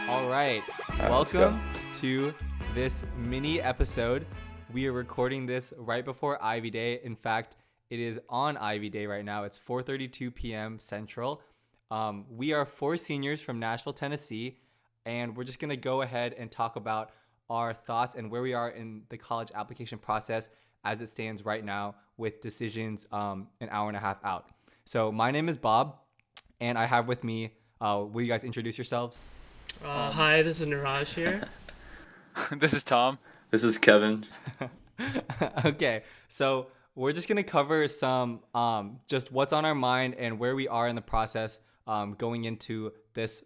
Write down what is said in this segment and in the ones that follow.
All right. Let's go. Welcome to this mini episode. We are recording this right before Ivy Day. In fact, it is on Ivy Day right now. It's 4:32 p.m. Central. We are four seniors from Nashville, Tennessee, and we're just going to go ahead and talk about our thoughts and where we are in the college application process as it stands right now with decisions an hour and a half out. So my name is Bob, and I have with me, will you guys introduce yourselves? Hi, this is Niraj here. This is Tom. This is Kevin. Okay, so we're just gonna cover some just what's on our mind and where we are in the process going into this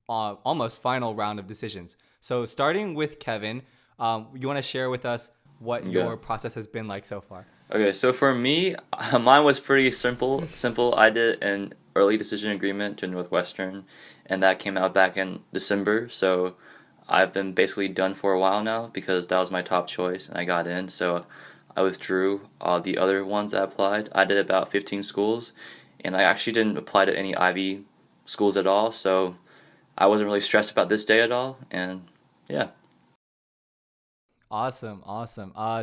almost final round of decisions. So starting with Kevin, you want to share with us what your process has been like so far? Okay, so for me, mine was pretty simple. I did an early decision agreement to Northwestern, and that came out back in December. So I've been basically done for a while now because that was my top choice, and I got in. So I withdrew the other ones that applied. I did about 15 schools, and I actually didn't apply to any Ivy schools at all. So I wasn't really stressed about this day at all, and yeah. Awesome.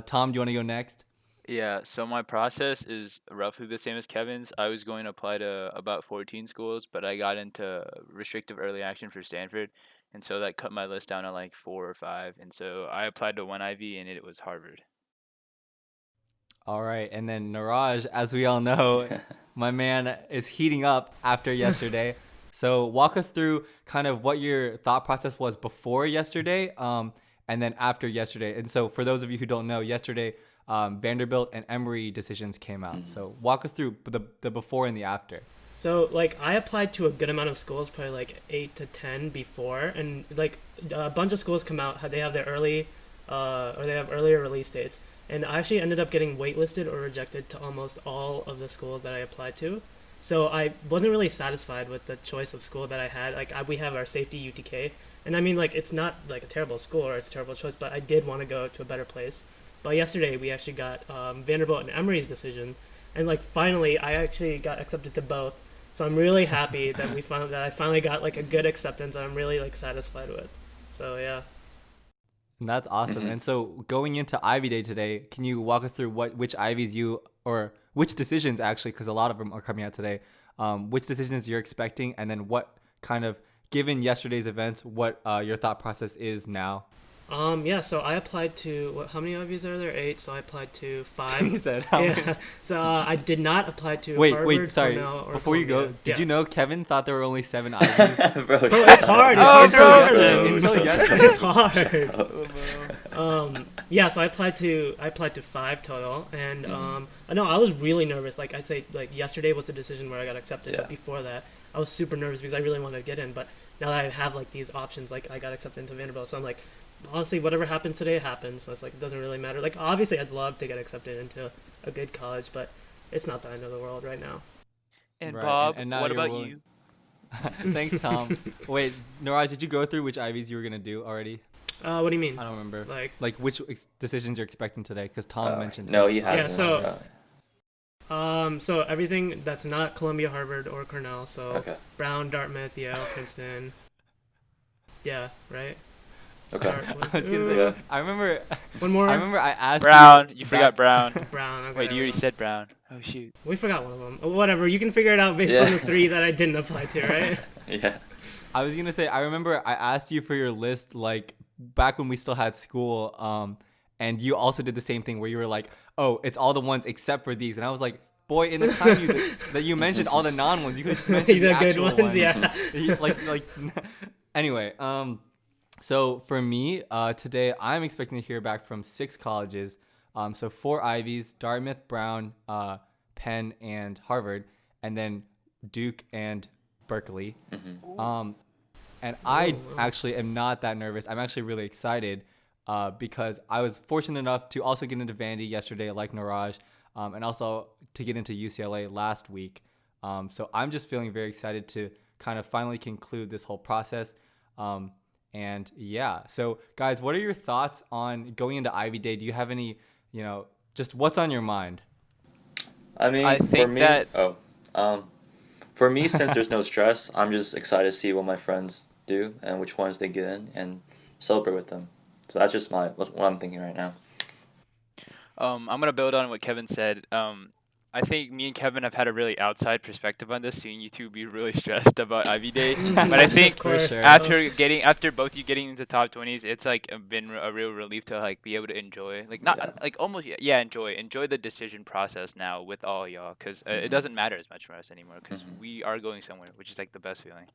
Tom, do you want to go next? Yeah, so my process is roughly the same as Kevin's. I was going to apply to about 14 schools, but I got into restrictive early action for Stanford, and so that cut my list down to like 4 or 5. And so I applied to one Ivy, and it was Harvard. All right, and then Niraj, as we all know, my man is heating up after yesterday. So walk us through kind of what your thought process was before yesterday, and then after yesterday. And so for those of you who don't know, yesterday Vanderbilt and Emory decisions came out. So walk us through the before and the after. So, I applied to a good amount of schools, probably like 8 to 10 before, and a bunch of schools come out, they have their early, or they have earlier release dates. And I actually ended up getting waitlisted or rejected to almost all of the schools that I applied to. So I wasn't really satisfied with the choice of school that I had. We have our safety UTK, and I mean, it's not like a terrible school or it's a terrible choice, but I did want to go to a better place. But yesterday we actually got Vanderbilt and Emory's decision, and finally I actually got accepted to both. So I'm really happy that I finally got a good acceptance that I'm really satisfied with. So yeah. And that's awesome. And so going into Ivy Day today, can you walk us through which Ivies or which decisions actually, because a lot of them are coming out today, which decisions you're expecting, and then what kind of, given yesterday's events, what your thought process is now? Yeah, so I applied to, how many Ivies are there? 8, so I applied to 5. He said how many? Yeah, so I did not apply to Wait, Harvard, sorry. Cornell, or Before you go, Columbia. did Yeah. you know Kevin thought there were only 7 Ivies? Bro, It's hard. It's hard. Until yesterday. It's hard. Yeah, so I applied to 5 total, and no, I was really nervous. I'd say yesterday was the decision where I got accepted, Yeah. but before that, I was super nervous because I really wanted to get in. But now that I have these options, I got accepted into Vanderbilt, so I'm honestly, whatever happens today happens. So it's it doesn't really matter. Obviously, I'd love to get accepted into a good college, but it's not the end of the world right now. And Right, Bob, and now what you're about willing- you? Thanks, Tom. Wait, Niraj, did you go through which Ivies you were going to do already? What do you mean? I don't remember. Like, Which decisions you're expecting today? Because Tom mentioned No, his. he hasn't. so everything that's not Columbia, Harvard, or Cornell. So Okay. Brown, Dartmouth, Yale, Princeton. Yeah, right. Okay. I was gonna say. Yeah. I remember. One more. I remember I asked Brown. you. You forgot Brown. Brown. Okay. Wait, you already said Brown. Oh, shoot. We forgot one of them. Whatever. You can figure it out based Yeah. on the 3 that I didn't apply to, right? Yeah. I was gonna say. I remember I asked you for your list back when we still had school. And you also did the same thing where you were like, "Oh, it's all the ones except for these," and I was like, "Boy, in the time that you mentioned all the non-ones, you could just mention the The good actual ones, ones." yeah. Anyway, so for me, today I'm expecting to hear back from 6 colleges. So 4 Ivies: Dartmouth, Brown, Penn, and Harvard, and then Duke and Berkeley. And I actually am not that nervous. I'm actually really excited because I was fortunate enough to also get into Vandy yesterday, like Niraj, and also to get into UCLA last week. So I'm just feeling very excited to kind of finally conclude this whole process. And yeah, so guys, what are your thoughts on going into Ivy Day? Do you have any, just what's on your mind? I mean, I for think me, that- for me, since there's no stress, I'm just excited to see what my friends do and which ones they get in and celebrate with them. So that's just what I'm thinking right now. I'm gonna build on what Kevin said. I think me and Kevin have had a really outside perspective on this, seeing you two be really stressed about Ivy Day. But I think Of course. sure. after both you getting into top 20s, it's like been a real relief to like be able to enjoy, like not Yeah. like almost enjoy the decision process now with all y'all, because it doesn't matter as much for us anymore, because we are going somewhere, which is like the best feeling.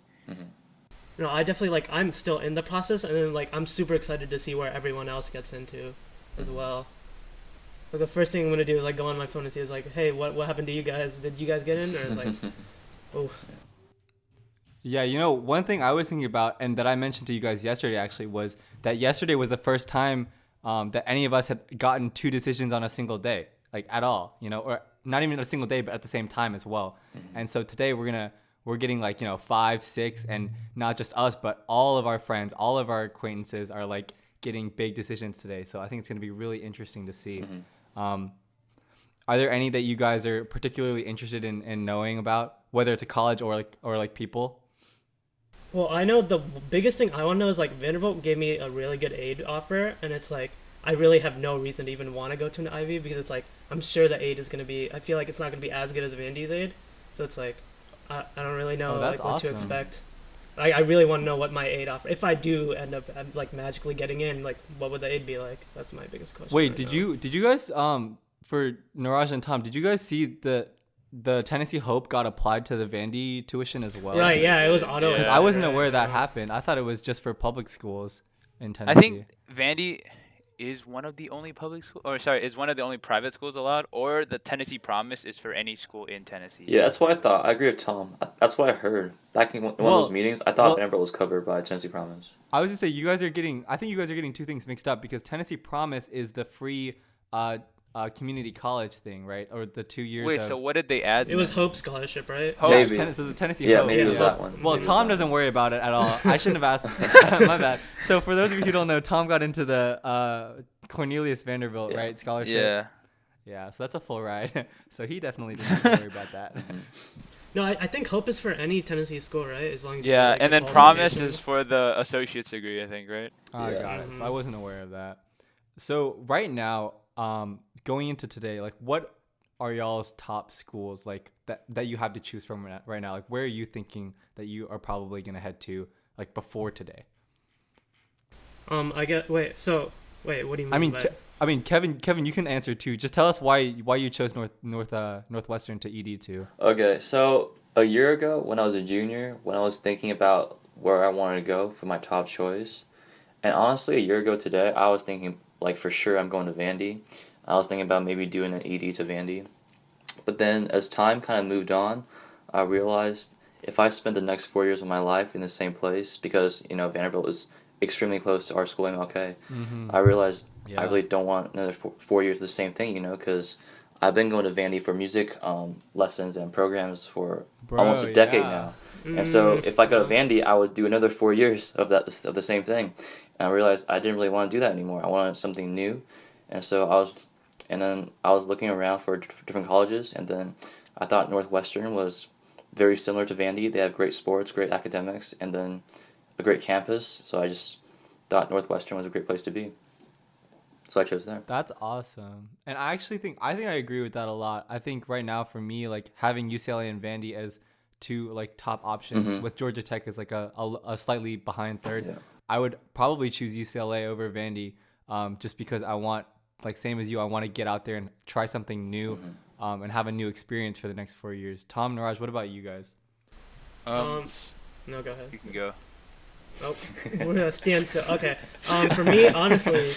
No, I definitely like I'm still in the process, and then like I'm super excited to see where everyone else gets into, as well. But the first thing I'm gonna do is like go on my phone and see is like, hey, what happened to you guys? Did you guys get in or like, oh. Yeah, you know, one thing I was thinking about, and that I mentioned to you guys yesterday actually, was that yesterday was the first time that any of us had gotten 2 decisions on a single day, like at all, you know, or not even a single day, but at the same time as well. And so today we're getting like, you know, 5, 6, and not just us, but all of our friends, all of our acquaintances are like getting big decisions today. So I think it's going to be really interesting to see. Are there any that you guys are particularly interested in knowing about, whether it's a college or like people? Well, I know the biggest thing I want to know is like Vanderbilt gave me a really good aid offer, and it's like I really have no reason to even want to go to an Ivy because it's like I'm sure the aid is gonna be. I feel like it's not gonna be as good as Vandy's aid, so it's like I don't really know Oh, that's like what to awesome. expect. I really want to know what my aid offer. If I do end up like magically getting in, like what would the aid be like? That's my biggest question. Wait, right did now. you guys for Niraj and Tom, did you guys see the Tennessee Hope got applied to the Vandy tuition as well? Right, yeah, it was auto. Because Yeah. I wasn't aware that happened. I thought it was just for public schools in I Tennessee. think Vandy is one of the only is one of the only private schools allowed, or the Tennessee Promise is for any school in Tennessee. Yeah, that's what I thought. I agree with Tom. That's what I heard back in one of Well- those meetings. I thought well- Vanderbilt was covered by Tennessee Promise. I was gonna say I think you guys are getting 2 things mixed up because Tennessee Promise is the free community college thing, right? Or the 2 years. Wait, of, so what did they add? It was then? Hope Scholarship, right? Hope. Yeah, Maybe. so the Tennessee Yeah, Hope. maybe it was Yeah. that one. Well, Maybe it was Tom that doesn't one. worry about it at all. I shouldn't have asked. My bad. So for those of you who don't know, Tom got into the Cornelius Vanderbilt, Yeah. right, scholarship. Yeah. Yeah, so that's a full ride. So he definitely didn't have to worry about that. No, I think Hope is for any Tennessee school, right? As long as you Yeah, like, and the then Promise qualification. is for the associate's degree, I think, right? I Yeah. got it. So I wasn't aware of that. So right now, going into today, like what are y'all's top schools like that you have to choose from right now? Like where are you thinking that you are probably gonna head to like before today? I get wait. So wait, what do you mean? I mean, by Kevin, you can answer too. Just tell us why you chose Northwestern to ED too. Okay, so a year ago when I was a junior, when I was thinking about where I wanted to go for my top choice, and honestly, a year ago today, I was thinking like for sure I'm going to Vandy. I was thinking about maybe doing an ED to Vandy. But then as time kind of moved on, I realized if I spent the next 4 years of my life in the same place, because, you know, Vanderbilt is extremely close to our school, MLK, I realized Yeah. I really don't want another 4 years of the same thing, you know, because I've been going to Vandy for music lessons and programs for almost a decade yeah. now. And so if I go to Vandy, I would do another 4 years of the same thing. And I realized I didn't really want to do that anymore. I wanted something new. And so I was looking around for different colleges, and then I thought Northwestern was very similar to Vandy. They have great sports, great academics, and then a great campus. So I just thought Northwestern was a great place to be. So I chose there. That's awesome. And I actually think I agree with that a lot. I think right now for me, like having UCLA and Vandy as 2 like top options with Georgia Tech as like a slightly behind third, Yeah. I would probably choose UCLA over Vandy just because I want, like same as you, I want to get out there and try something new and have a new experience for the next 4 years. Tom, Niraj, what about you guys? no, go ahead. You can go. Oh, we're gonna stand still. Okay. For me, honestly,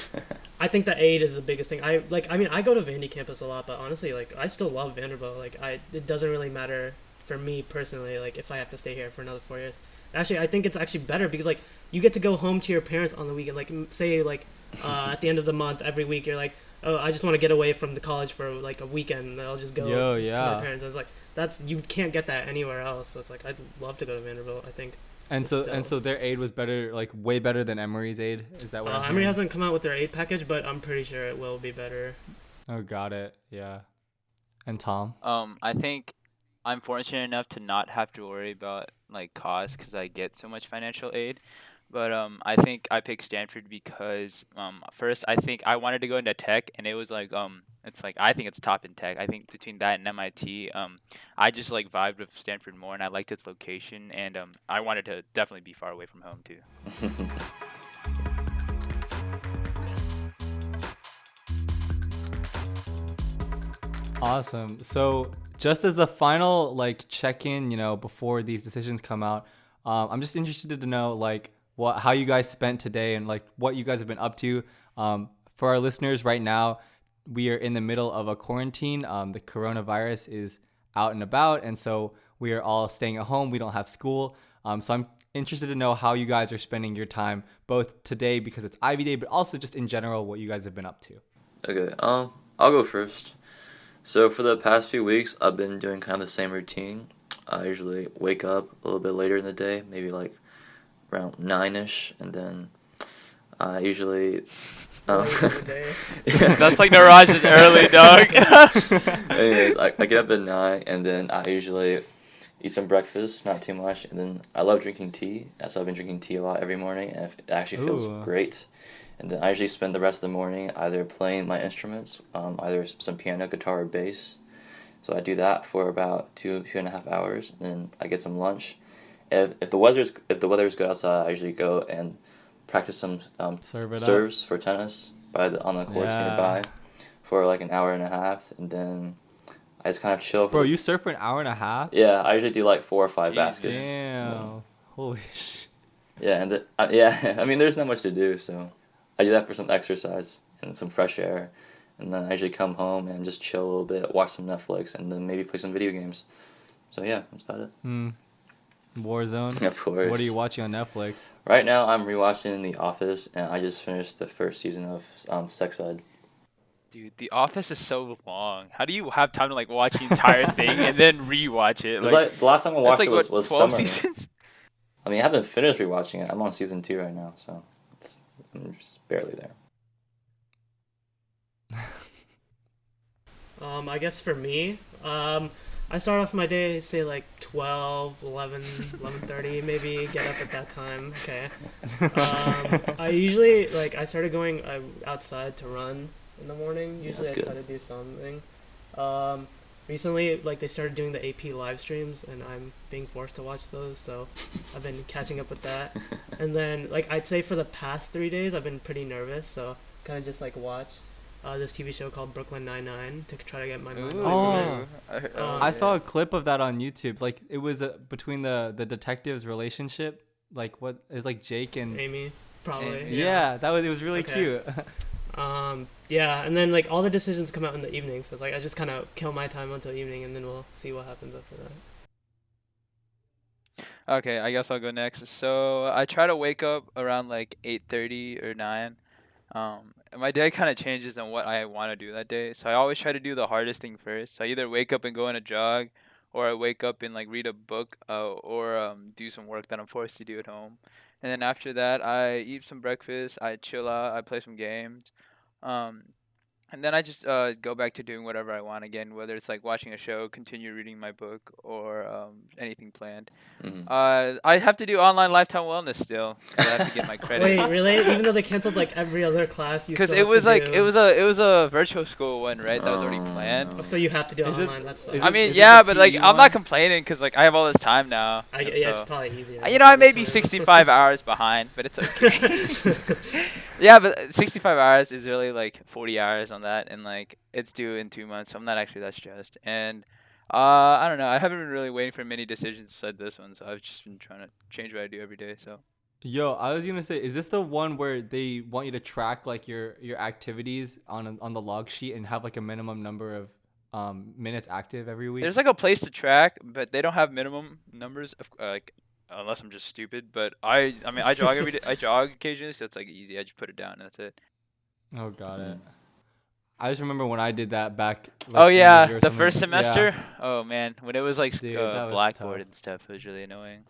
I think the aid is the biggest thing. I mean, I go to Vandy campus a lot, but honestly, like, I still love Vanderbilt. Like, it doesn't really matter for me personally. Like, if I have to stay here for another 4 years. Actually, I think it's actually better because like you get to go home to your parents on the weekend. Like, say like at the end of the month, every week, you're like, oh, I just want to get away from the college for like a weekend. I'll just go Yo, to yeah. my parents. I was like, you can't get that anywhere else. So it's like I'd love to go to Vanderbilt. I think. And Still. so their aid was better, like way better than Emory's aid. Is that what I'm Emory hearing? hasn't come out with their aid package, but I'm pretty sure it will be better. Oh, got it. Yeah. And Tom? I think I'm fortunate enough to not have to worry about like cost because I get so much financial aid. But I think I picked Stanford because first I think I wanted to go into tech, and it was like it's like I think it's top in tech. I think between that and MIT, I just like vibed with Stanford more, and I liked its location, and I wanted to definitely be far away from home too. Awesome. So just as the final like check-in, before these decisions come out, I'm just interested to know like how you guys spent today and like what you guys have been up to. For our listeners right now, we are in the middle of a quarantine. The coronavirus is out and about, and so we are all staying at home. We don't have school. So I'm interested to know how you guys are spending your time, both today because it's Ivy Day, but also just in general what you guys have been up to. Okay, I'll go first. So for the past few weeks, I've been doing kind of the same routine. I usually wake up a little bit later in the day, maybe like around 9ish, and then I usually That's like Niraj's early, dog. anyways, I get up at 9, and then I usually eat some breakfast, not too much, and then I love drinking tea. So I've been drinking tea a lot every morning, and it actually feels Ooh. great. And then I usually spend the rest of the morning either playing my instruments, either some piano, guitar, or bass. So I do that for about 2.5 hours, and then I get some lunch. If the weather is good outside, I usually go and practice some serves for tennis on the courts nearby for like an hour and a half, and then I just kind of chill. Bro, you surf for an hour and a half? Yeah, I usually do like 4 or 5 baskets. Damn. Holy shit. Yeah, and I mean, there's not much to do, so I do that for some exercise and some fresh air, and then I usually come home and just chill a little bit, watch some Netflix, and then maybe play some video games. So yeah, that's about it. Warzone? Of course. What are you watching on Netflix? Right now, I'm rewatching The Office, and I just finished the first season of Sex Ed. Dude, The Office is so long. How do you have time to like watch the entire thing and then rewatch it? It was like the last time I watched like, it was 12 summer. seasons? I mean, I haven't finished rewatching it. I'm on season 2 right now, so I'm just barely there. I guess for me, I start off my day, say like 12, 11, 11:30, maybe, get up at that time, okay. I usually, I started going outside to run in the morning. Usually that's I good. try to do something. Recently, they started doing the AP live streams, and I'm being forced to watch those, so I've been catching up with that. And then, I'd say for the past 3 days, I've been pretty nervous, so kind of just, watch this TV show called Brooklyn Nine-Nine to try to get my mind Oh. I saw yeah. a clip of that on YouTube. Like, it was between the detectives' relationship. Like, what is like Jake and Amy, probably. yeah, it was really Okay. cute. Yeah, and then all the decisions come out in the evening, so it's I just kind of kill my time until evening, and then we'll see what happens after that. Okay, I guess I'll go next. So I try to wake up around like 8:30 or 9. My day kind of changes on what I want to do that day. So I always try to do the hardest thing first. So I either wake up and go on a jog, or I wake up and read a book, or do some work that I'm forced to do at home. And then after that, I eat some breakfast, I chill out, I play some games. Um, and then I just go back to doing whatever I want again, whether it's watching a show, continue reading my book, or anything planned. Mhm. I have to do online lifetime wellness still. 'Cause I have to get my credit. Wait, really? Even though they canceled every other class, you Because still it have was to do... it was a virtual school one, right? That was already Oh, planned. no. So you have to do Is it- online. That's is I it- mean, is yeah, the but PE I'm one? not complaining because I have all this time now. and yeah, it's so- probably easier. I may be Time. 65 hours behind, but it's okay. Yeah, but 65 hours is really 40 hours on that, and it's due in 2 months, so I'm not actually that stressed. And I don't know, I haven't been really waiting for many decisions besides this one, so I've just been trying to change what I do every day. So Yo, I was gonna say, is this the one where they want you to track your activities on the log sheet and have a minimum number of minutes active every week? there's a place to track, but they don't have minimum numbers of unless I'm just stupid. But I mean I jog every day. I jog occasionally, so it's easy. I just put it down and that's it. Oh, got it. Mhm. I just remember when I did that back. Oh in yeah, year or the something. first Yeah. semester. Oh man, when it was Dude, that was Blackboard tough. and stuff, it was really annoying.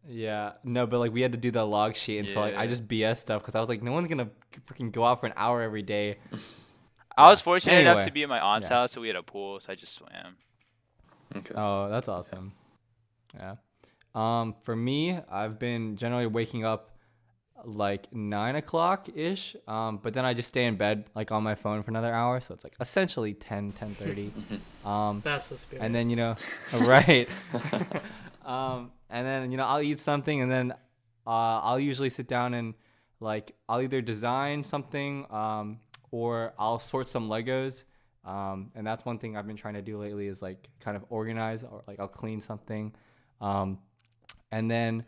Yeah, no, but we had to do the log sheet, and so I Yeah. just BS stuff because I was like, no one's gonna freaking go out for an hour every day. I was fortunate enough Anyway, to be at my aunt's yeah. house, so we had a pool, so I just swam. Okay. Oh, that's awesome. Yeah. For me, I've been generally waking up like 9 o'clock ish. But then I just stay in bed like on my phone for another hour, so it's like essentially 10:30. That's the spirit. And then right. And then I'll eat something, and then I'll usually sit down and like I'll either design something, or I'll sort some Legos. And that's one thing I've been trying to do lately is like kind of organize, or like I'll clean something. And then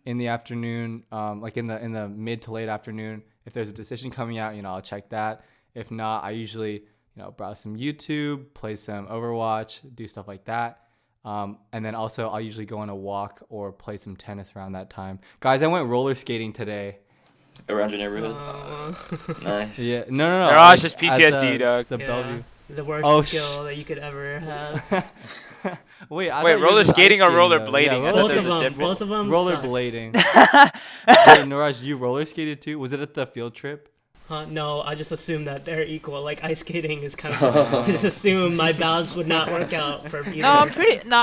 in the afternoon, like in the mid to late afternoon, if there's a decision coming out, I'll check that. If not, I usually browse some YouTube, play some Overwatch, do stuff like that. And then also I'll usually go on a walk or play some tennis around that time. Guys, I went roller skating today. Around your neighborhood. Nice. Yeah, no. Mirage like, is PTSD, at dog. the Yeah, Bellevue. the worst Oh, skill that you could ever have. Wait, I Wait, thought yours roller was skating or ice skating, though. rollerblading? Yeah, I thought Both there of was a them. difference. Both of them. rollerblading. Wait, Niraj, you roller skated too? Was it at the field trip? No, I just assume that they're equal. Like ice skating is kind of. I just assume my balance would not work out for either. No,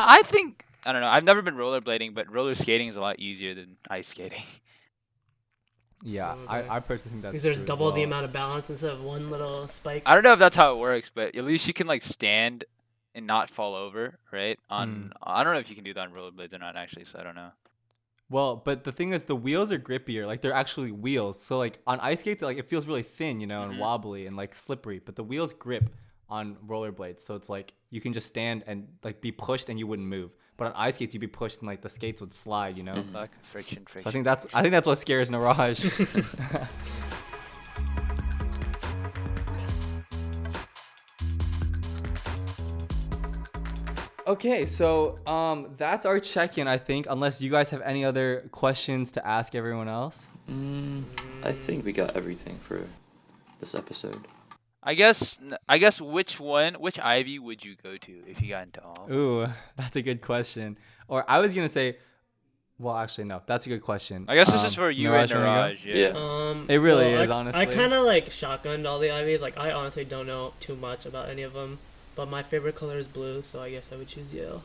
I think I don't know. I've never been rollerblading, but roller skating is a lot easier than ice skating. Yeah, Okay. I personally think that's Because there's true as double the well. amount of balance instead of one little spike. I don't know if that's how it works, but at least you can like stand and not fall over, right? I don't know if you can do that on rollerblades or not actually, so I don't know. Well, but the thing is, the wheels are grippier. Like they're actually wheels. So like on ice skates, like it feels really thin, and wobbly and like slippery. But the wheels grip on rollerblades, so it's like you can just stand and like be pushed and you wouldn't move. But on ice skates, you'd be pushed and like the skates would slide, Like friction. So I think that's what scares Niraj. Okay, so that's our check-in, I think. Unless you guys have any other questions to ask everyone else. I think we got everything for this episode. I guess which Ivy would you go to if you got into all? Ooh, that's a good question. Or I was gonna say, well, actually no, that's a good question. I guess this is for you and Niraj, wanna Niraj. go? Yeah. It really well, is, honestly. I kind of like shotgunned all the Ivies. Like I honestly don't know too much about any of them, but my favorite color is blue, so I guess I would choose Yale.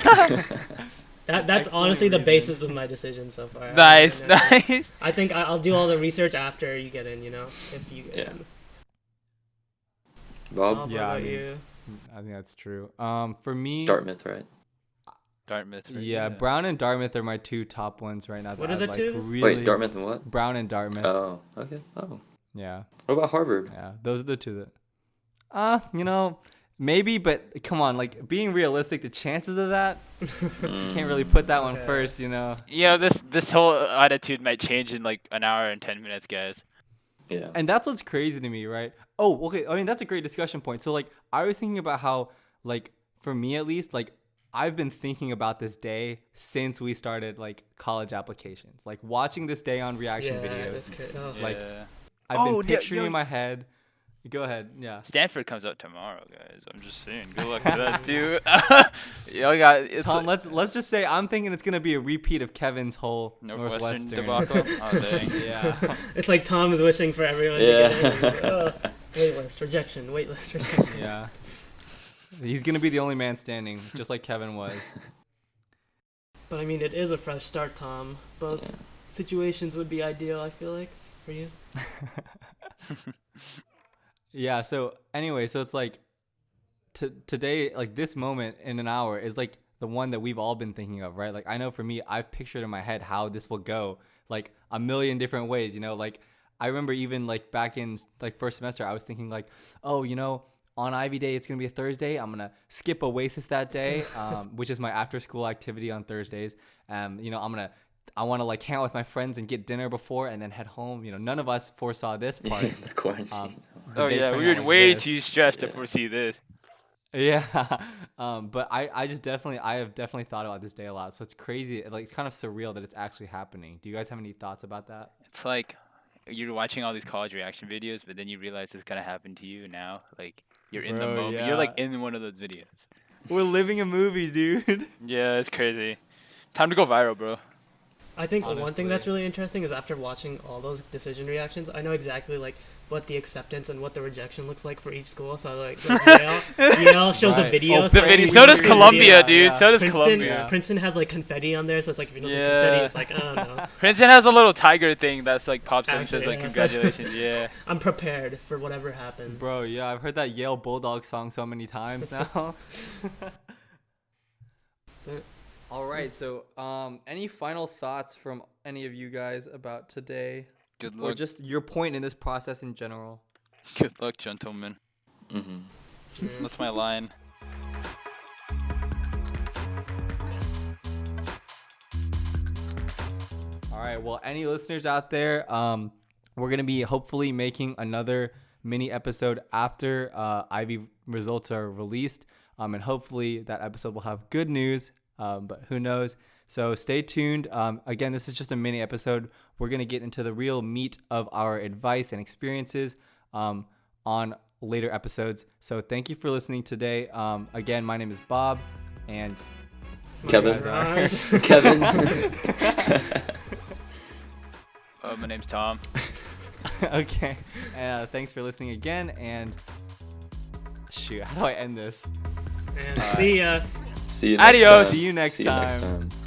That's Excellent honestly the reason. basis of my decision so far. Nice, And I- nice. I think I'll do all the research after you get in. If you get Yeah. in. Bob, Yeah, How I about mean, you? I think that's true. For me, Dartmouth, right? Dartmouth. Right? yeah, Brown and Dartmouth are my two top ones right now. What that is I it like two? really. Wait, Dartmouth and what? Brown and Dartmouth. Oh, okay. Oh, Yeah, what about Harvard? yeah, those are the two that. Maybe, but come on, like being realistic, the chances of that, you can't really put that one Okay. first, Yeah, this whole attitude might change in like an hour and 10 minutes, guys. Yeah. And that's what's crazy to me, right? Oh, okay. I mean, that's a great discussion point. So, like, I was thinking about how, like, for me at least, like, I've been thinking about this day since we started, like, college applications. Like, watching this day on reaction Yeah, videos. that's crazy. Oh. Like, Yeah. I've Oh, been yeah, picturing yo- in my head. Go ahead. Yeah. Stanford comes out tomorrow, guys. I'm just saying. Good luck to that too. Y'all got it's Tom, let's just say I'm thinking it's gonna be a repeat of Kevin's whole Northwestern Northwestern. debacle. Oh, dang. Yeah. It's like Tom is wishing for everyone to Yeah. get in. Like, oh, waitlist, rejection, waitlist, rejection. Yeah. He's gonna be the only man standing, just like Kevin was. But I mean, it is a fresh start, Tom. Both Yeah. situations would be ideal, I feel like, for you. Yeah, so anyway, so it's like today, like this moment in an hour is like the one that we've all been thinking of, right? Like I know for me, I've pictured in my head how this will go, like a million different ways, like I remember even like back in like first semester, I was thinking like, oh, on Ivy Day, it's going to be a Thursday. I'm going to skip Oasis that day, which is my after school activity on Thursdays. I want to like hang out with my friends and get dinner before and then head home. None of us foresaw this part. The quarantine. The Oh day yeah, turning we out were like way this. too stressed to Yeah. foresee this. Yeah. But I have definitely thought about this day a lot. So it's crazy. Like it's kind of surreal that it's actually happening. Do you guys have any thoughts about that? It's like you're watching all these college reaction videos, but then you realize it's gonna happen to you now. Like you're in the Bro, moment. yeah. You're like in one of those videos. We're living a movie, dude. Yeah, it's crazy. Time to go viral, bro. I think one thing that's Honestly. really interesting is after watching all those decision reactions, I know exactly like what the acceptance and what the rejection looks like for each school. So like Yale shows a Right. video. Oh, so The video. when So you does see the Columbia, video- dude. yeah. So does Princeton, Columbia. Princeton has like confetti on there, so it's like if you don't see Yeah. confetti, it's like oh no. Princeton has a little tiger thing that's like pops up and says Actually, like yeah, so- congratulations. Yeah. I'm prepared for whatever happens. Bro, yeah, I've heard that Yale Bulldog song so many times now. All right, so any final thoughts from any of you guys about today, Good or luck. just your point in this process in general? Good luck, gentlemen. Mm-hmm. That's my line. All right, well, any listeners out there, we're gonna be hopefully making another mini episode after IB results are released, and hopefully that episode will have good news. But who knows? So stay tuned. Again, this is just a mini episode. We're going to get into the real meat of our advice and experiences on later episodes. So thank you for listening today. Again, my name is Bob, and Kevin. guys Kevin. My name's Tom. okay. Thanks for listening again. And shoot, how do I end this? And see ya. See you next Adios. time. See you next See you next time. time.